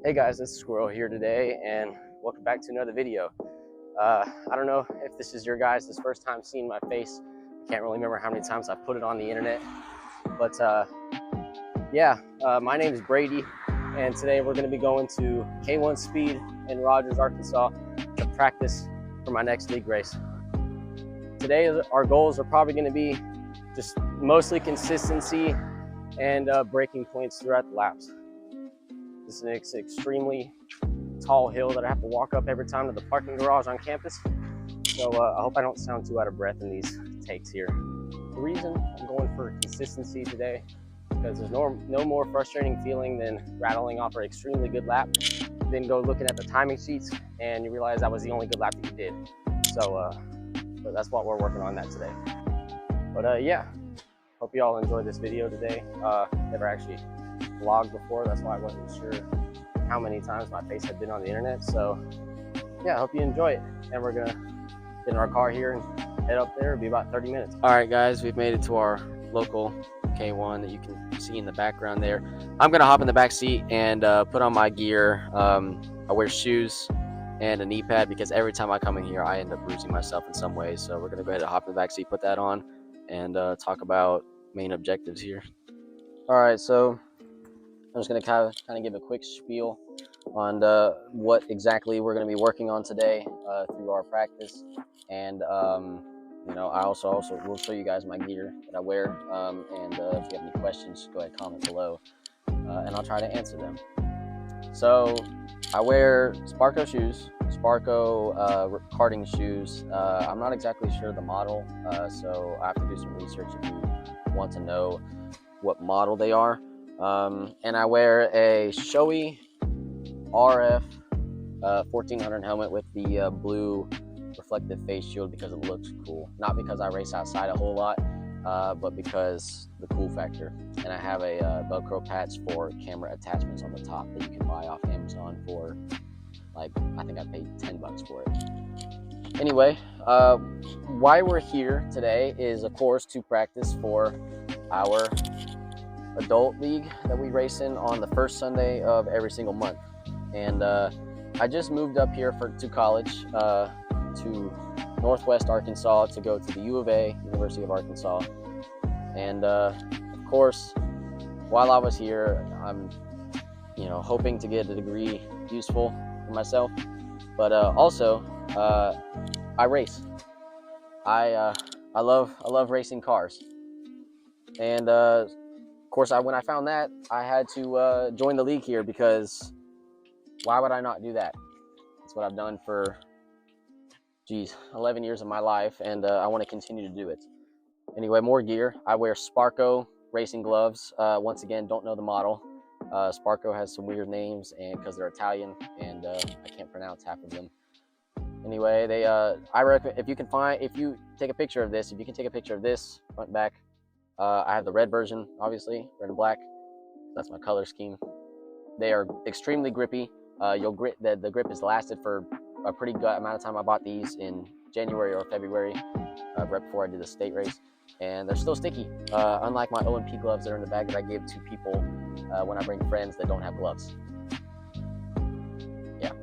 Hey guys, it's Squirrel here today, and welcome back to another video. I don't know if this is your guys' first time seeing my face. I can't really remember how many times I've put it on the internet, but my name is Brady, and today we're going to be going to K1 Speed in Rodgers, Arkansas to practice for my next league race. Today our goals are probably going to be just mostly consistency and braking points throughout the laps. This is an extremely tall hill that I have to walk up every time to the parking garage on campus. So I hope I don't sound too out of breath in these takes here. The reason I'm going for consistency today, because there's no more frustrating feeling than rattling off an extremely good lap, then go looking at the timing sheets and you realize that was the only good lap that you did. So that's what we're working on that today. But yeah, hope you all enjoyed this video today. Never actually vlogged before, that's why I wasn't sure how many times my face had been on the internet. So yeah, I hope you enjoy it, and we're gonna get in our car here and head up there. It'll be about 30 minutes. All right guys, we've made it to our local K1 that you can see in the background there. I'm gonna hop in the back seat and put on my gear. I wear shoes and a knee pad because every time I come in here I end up bruising myself in some way. So we're gonna go ahead and hop in the back seat, put that on, and talk about main objectives here. All right, so I'm just going to kind of give a quick spiel on what exactly we're going to be working on today through our practice, and I also will show you guys my gear that I wear, and if you have any questions, go ahead, comment below, and I'll try to answer them. So I wear Sparco shoes, Sparco karting shoes. I'm not exactly sure the model, so I have to do some research if you want to know what model they are. And I wear a Shoei RF 1400 helmet with the blue reflective face shield because it looks cool. Not because I race outside a whole lot, but because the cool factor. And I have a Velcro patch for camera attachments on the top that you can buy off Amazon for, like, I think I paid $10 for it. Anyway, why we're here today is, of course, to practice for our adult league that we race in on the first Sunday of every single month. And I just moved up here to college, to Northwest Arkansas, to go to the U of A, University of Arkansas. And of course, while I was here, I'm hoping to get a degree useful for myself, but also I race. I love racing cars, and of course, when I found that, I had to join the league here, because why would I not do that? That's what I've done for 11 years of my life, and I want to continue to do it. Anyway, more gear. I wear Sparco racing gloves. Once again, don't know the model. Sparco has some weird names, and because they're Italian, and I can't pronounce half of them. Anyway, they I recommend, if you can take a picture of this, front, back. I have the red version, obviously, red and black. That's my color scheme. They are extremely grippy. The grip has lasted for a pretty good amount of time. I bought these in January or February, right before I did the state race, and they're still sticky. Unlike my OMP gloves that are in the bag that I give to people when I bring friends that don't have gloves. Yeah.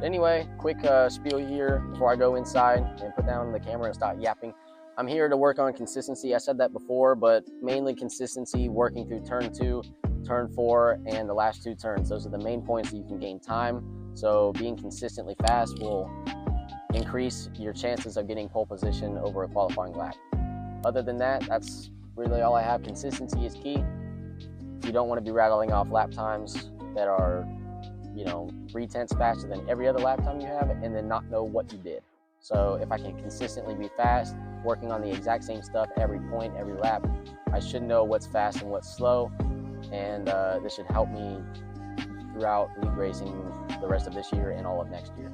Anyway, quick spiel here before I go inside and put down the camera and start yapping. I'm here to work on consistency. I said that before, but mainly consistency, working through turn 2, turn 4, and the last 2 turns. Those are the main points that you can gain time. So being consistently fast will increase your chances of getting pole position over a qualifying lap. Other than that, that's really all I have. Consistency is key. You don't want to be rattling off lap times that are 3/10 faster than every other lap time you have, and then not know what you did. So if I can consistently be fast, working on the exact same stuff every point, every lap, I should know what's fast and what's slow, and this should help me throughout league racing the rest of this year and all of next year.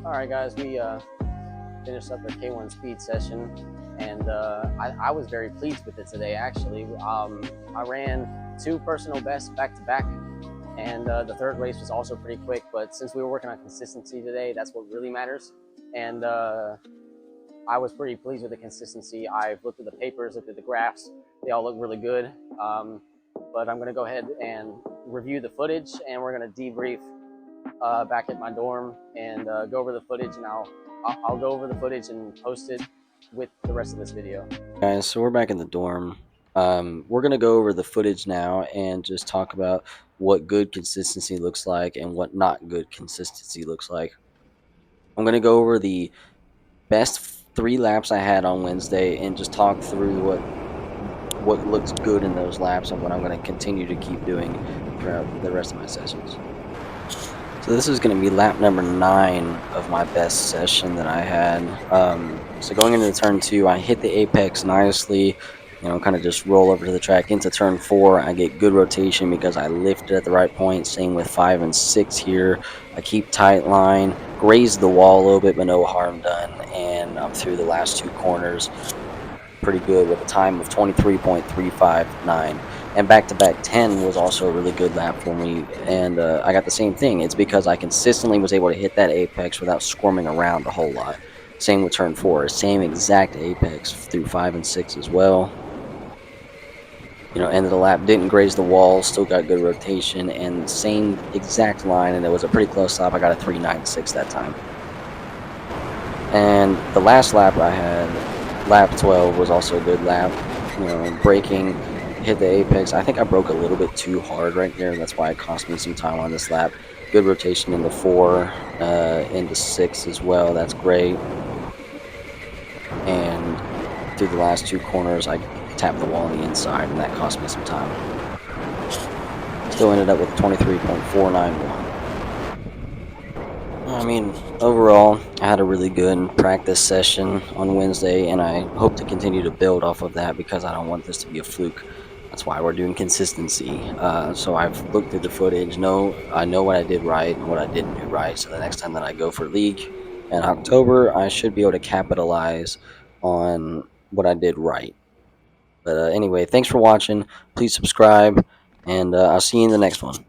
All right, guys, we finished up our K1 speed session, and I was very pleased with it today, actually. I ran 2 personal bests back to back, and the third race was also pretty quick, but since we were working on consistency today, that's what really matters. And I was pretty pleased with the consistency. I've looked at the papers, looked at the graphs. They all look really good. But I'm going to go ahead and review the footage, and we're going to debrief back at my dorm and go over the footage, and I'll go over the footage and post it with the rest of this video. Guys, so we're back in the dorm. We're gonna go over the footage now and just talk about what good consistency looks like and what not good consistency looks like. I'm gonna go over the best 3 laps I had on Wednesday and just talk through what looks good in those laps and what I'm gonna continue to keep doing throughout the rest of my sessions. So this is going to be lap number 9 of my best session that I had. So going into turn 2, I hit the apex nicely, kind of just roll over to the track. Into turn 4, I get good rotation because I lifted at the right point. Same with 5 and 6 here. I keep tight line, graze the wall a little bit, but no harm done. And I'm through the last 2 corners pretty good with a time of 23.359. And back-to-back 10 was also a really good lap for me, and I got the same thing. It's because I consistently was able to hit that apex without squirming around a whole lot. Same with turn 4, same exact apex through 5 and 6 as well. End of the lap, didn't graze the wall, still got good rotation, and same exact line, and it was a pretty close lap. I got a 3.96 that time. And the last lap I had, lap 12, was also a good lap. Braking, hit the apex. I think I broke a little bit too hard right there. That's why it cost me some time on this lap. Good rotation into 4, into 6 as well. That's great. And through the last 2 corners, I tapped the wall on the inside, and that cost me some time. Still ended up with 23.491. I mean, overall, I had a really good practice session on Wednesday, and I hope to continue to build off of that because I don't want this to be a fluke. That's why we're doing consistency. So I've looked through the footage. I know what I did right and what I didn't do right. So the next time that I go for league in October, I should be able to capitalize on what I did right. But anyway, thanks for watching. Please subscribe, and I'll see you in the next one.